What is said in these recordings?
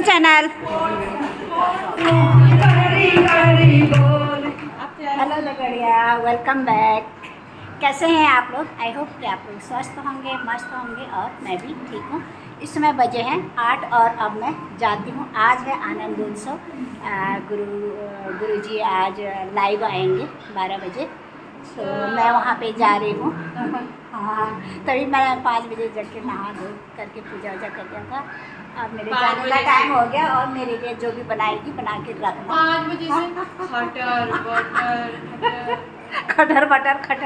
Channel. Hello लगड़िया, welcome back. कैसे हैं आप लोग? आई होप कि आप लोग स्वस्थ होंगे, मस्त होंगे और मैं भी ठीक हूँ। इस समय बजे हैं 8 और अब मैं जाती हूँ। आज है आनंद उत्सव। गुरुजी आज लाइव आएंगे 12 बजे, तो मैं वहाँ पे जा रही हूँ। हाँ, तभी मैं 5 बजे जग के नहा धो करके पूजा वूजा कर दिया था। अब मेरे जाने का टाइम हो गया और मेरे लिए जो भी बनाएगी बना के रखना। 5 बजे से खटर बटर 5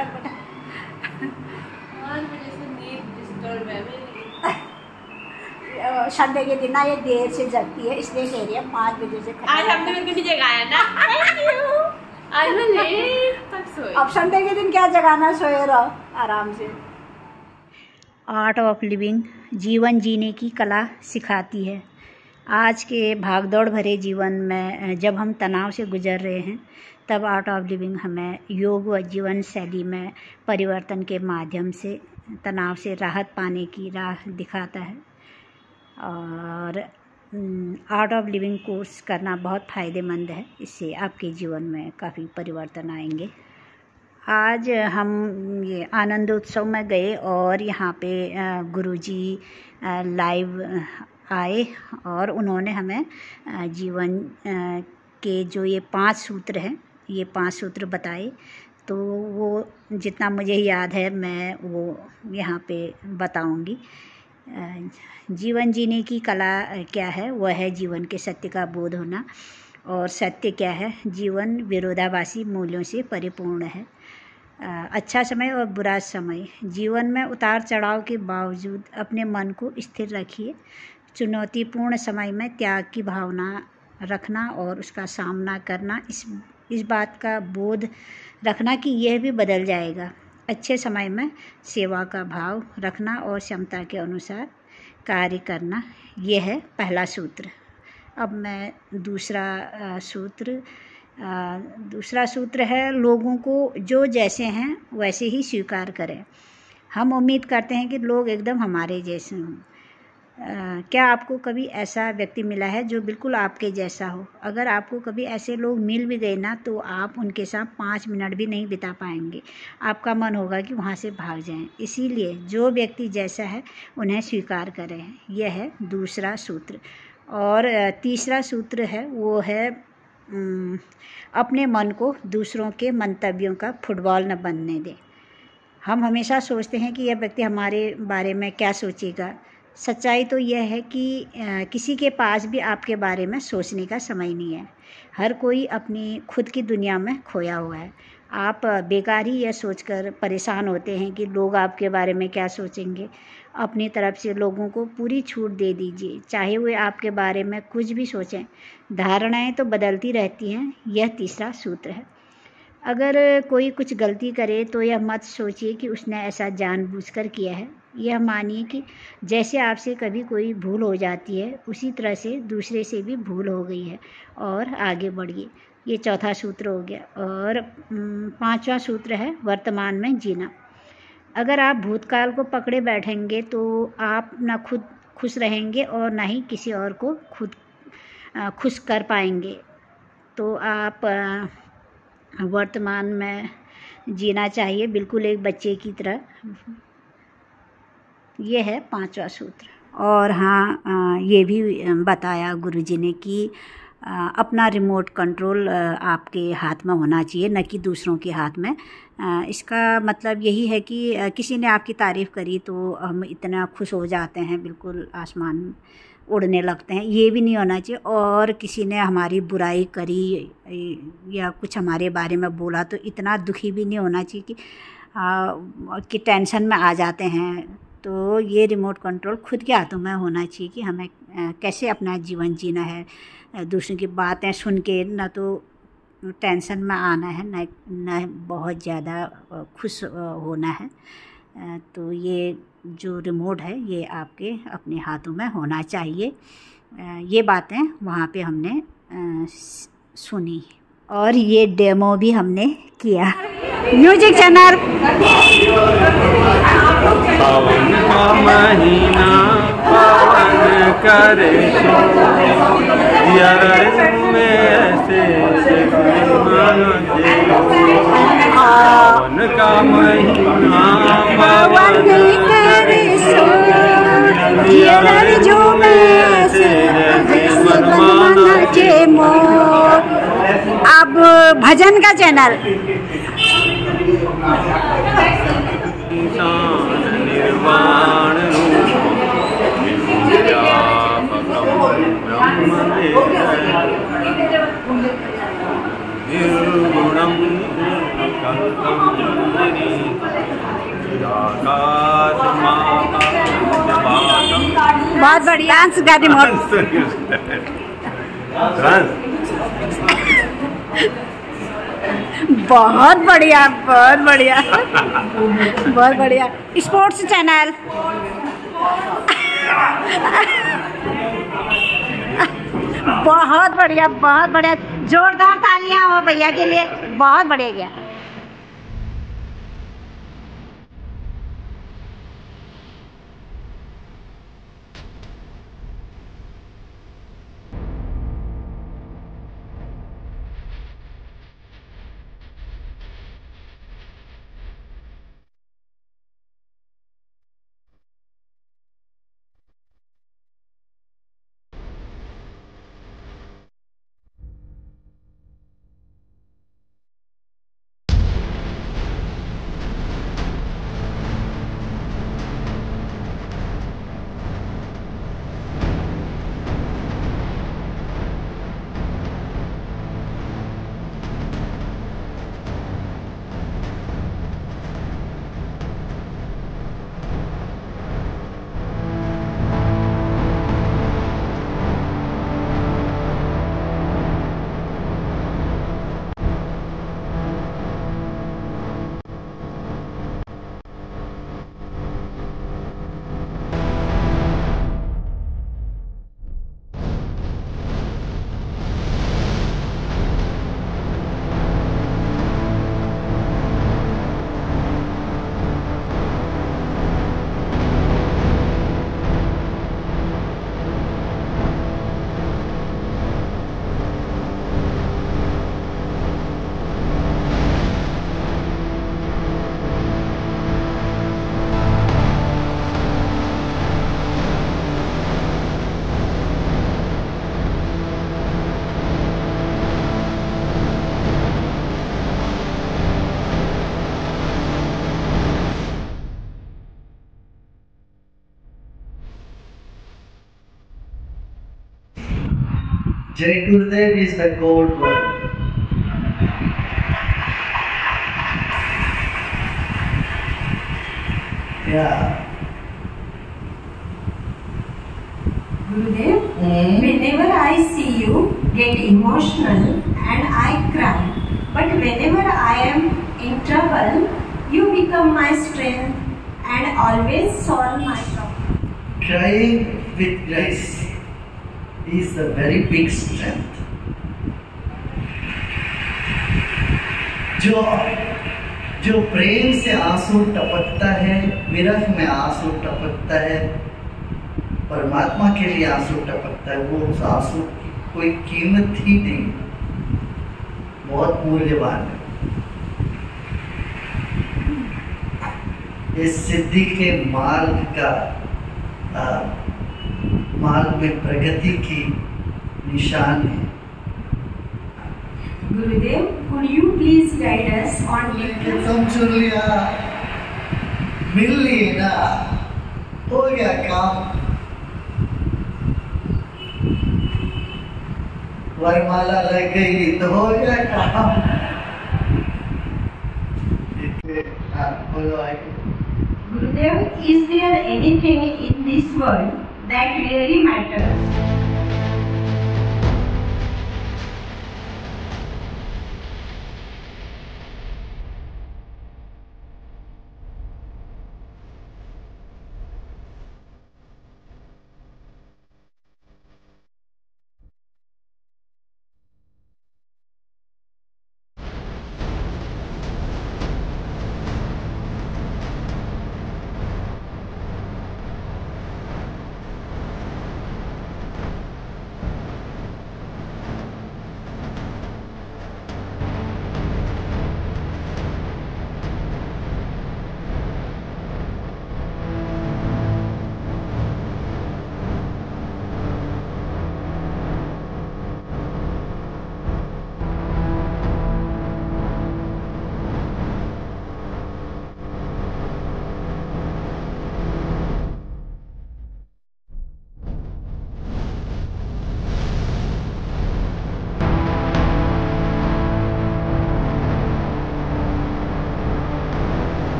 बजे से नींद डिस्टर्ब है मेरी। संडे के दिन ना ये देर से जगती है, इसलिए कह रही है 5 बजे से। आज हमने मेरे को नहीं जगाया ना। Thank you. आज मैं लेट तक सोई। अब संडे के दिन क्या जगाना, सोए रहो आराम से। आर्ट ऑफ लिविंग जीवन जीने की कला सिखाती है। आज के भागदौड़ भरे जीवन में जब हम तनाव से गुजर रहे हैं, तब आर्ट ऑफ लिविंग हमें योग व जीवन शैली में परिवर्तन के माध्यम से तनाव से राहत पाने की राह दिखाता है। और आर्ट ऑफ लिविंग कोर्स करना बहुत फ़ायदेमंद है। इससे आपके जीवन में काफ़ी परिवर्तन आएंगे। आज हम ये आनंद उत्सव में गए और यहाँ पे गुरुजी लाइव आए और उन्होंने हमें जीवन के जो ये 5 सूत्र हैं, ये 5 सूत्र बताए। तो वो जितना मुझे याद है मैं वो यहाँ पे बताऊँगी। जीवन जीने की कला क्या है? वह है जीवन के सत्य का बोध होना। और सत्य क्या है? जीवन विरोधाभासी मूल्यों से परिपूर्ण है। अच्छा समय और बुरा समय। जीवन में उतार चढ़ाव के बावजूद अपने मन को स्थिर रखिए। चुनौतीपूर्ण समय में त्याग की भावना रखना और उसका सामना करना, इस बात का बोध रखना कि यह भी बदल जाएगा। अच्छे समय में सेवा का भाव रखना और क्षमता के अनुसार कार्य करना, यह है पहला सूत्र। अब मैं दूसरा सूत्र है लोगों को जो जैसे हैं वैसे ही स्वीकार करें। हम उम्मीद करते हैं कि लोग एकदम हमारे जैसे हों। क्या आपको कभी ऐसा व्यक्ति मिला है जो बिल्कुल आपके जैसा हो? अगर आपको कभी ऐसे लोग मिल भी गए ना, तो आप उनके साथ 5 मिनट भी नहीं बिता पाएंगे। आपका मन होगा कि वहाँ से भाग जाएं। इसीलिए जो व्यक्ति जैसा है उन्हें स्वीकार करें। यह है दूसरा सूत्र। और तीसरा सूत्र है वो है अपने मन को दूसरों के मंतव्यों का फुटबॉल न बनने दें। हम हमेशा सोचते हैं कि यह व्यक्ति हमारे बारे में क्या सोचेगा। सच्चाई तो यह है कि किसी के पास भी आपके बारे में सोचने का समय नहीं है। हर कोई अपनी खुद की दुनिया में खोया हुआ है। आप बेकार ही यह सोचकर परेशान होते हैं कि लोग आपके बारे में क्या सोचेंगे। अपनी तरफ से लोगों को पूरी छूट दे दीजिए, चाहे वे आपके बारे में कुछ भी सोचें। धारणाएं तो बदलती रहती हैं। यह तीसरा सूत्र है। अगर कोई कुछ गलती करे तो यह मत सोचिए कि उसने ऐसा जानबूझकर किया है। यह मानिए कि जैसे आपसे कभी कोई भूल हो जाती है, उसी तरह से दूसरे से भी भूल हो गई है और आगे बढ़िए। ये चौथा सूत्र हो गया। और 5वां सूत्र है वर्तमान में जीना। अगर आप भूतकाल को पकड़े बैठेंगे तो आप ना खुद खुश रहेंगे और ना ही किसी और को खुद खुश कर पाएंगे। तो आप वर्तमान में जीना चाहिए, बिल्कुल एक बच्चे की तरह। ये है 5वां सूत्र। और हाँ, ये भी बताया गुरुजी ने कि अपना रिमोट कंट्रोल आपके हाथ में होना चाहिए, न कि दूसरों के हाथ में। इसका मतलब यही है कि किसी ने आपकी तारीफ़ करी तो हम इतना खुश हो जाते हैं, बिल्कुल आसमान उड़ने लगते हैं। ये भी नहीं होना चाहिए। और किसी ने हमारी बुराई करी या कुछ हमारे बारे में बोला तो इतना दुखी भी नहीं होना चाहिए कि टेंशन में आ जाते हैं। तो ये रिमोट कंट्रोल खुद के हाथों में होना चाहिए कि हमें कैसे अपना जीवन जीना है। दूसरों की बातें सुन के न तो टेंशन में आना है, न बहुत ज़्यादा खुश होना है। तो ये जो रिमोट है ये आपके अपने हाथों में होना चाहिए। ये बातें वहाँ पे हमने सुनी और ये डेमो भी हमने किया। Music channel. सावन का महीना पावन करे यार में ऐसे सावन का महीना पवन करे सो यार जो मैं से मनमाना के मोर। अब भजन का चैनल निर्वाण निर्गुणम बहुत बढ़िया डांस का रिमोट। बहुत बढ़िया बहुत बढ़िया बहुत बढ़िया। स्पोर्ट्स चैनल बहुत बढ़िया बहुत बढ़िया। जोरदार तालियां हो भैया के लिए, बहुत बढ़िया गया। Jai Gurudev is the gold one. Yeah. Gurudev, whenever I see you get emotional and I cry, but whenever I am in trouble, you become my strength and always solve my problem. Crying with grace is a very big strength. जो प्रेम से आंसू टपकता है, विरह में आंसू टपकता है, परमात्मा के लिए आंसू टपकता है, वो उस आंसू की कोई कीमत ही नहीं, बहुत मूल्यवान है। इस सिद्धि के मार्ग में प्रगति की निशान है। Gurudev, could you please guide us on different? तुम चुन लिया, मिल लिए ना, हो गया काम। वरमाला लग गई तो हो गया काम। Gurudev, is there anything in this world that really matters?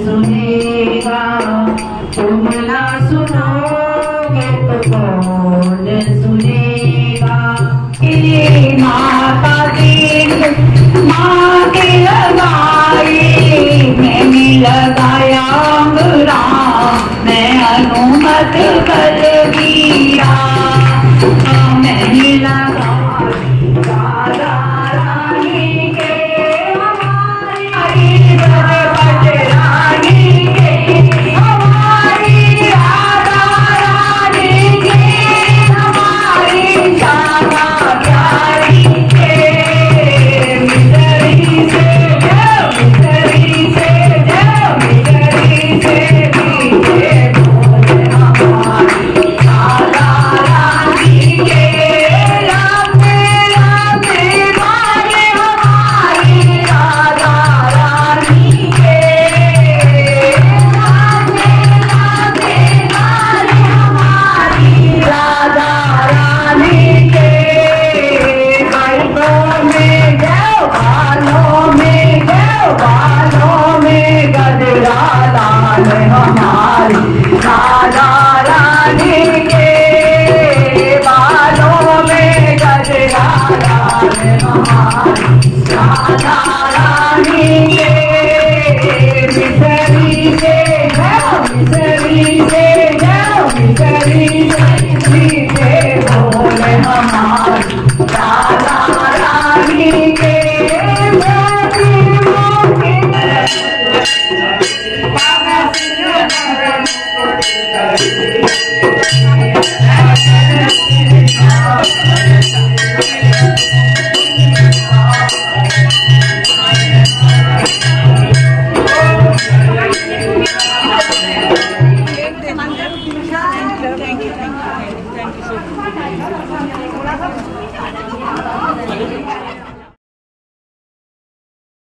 सुनेगा तुम ना सुना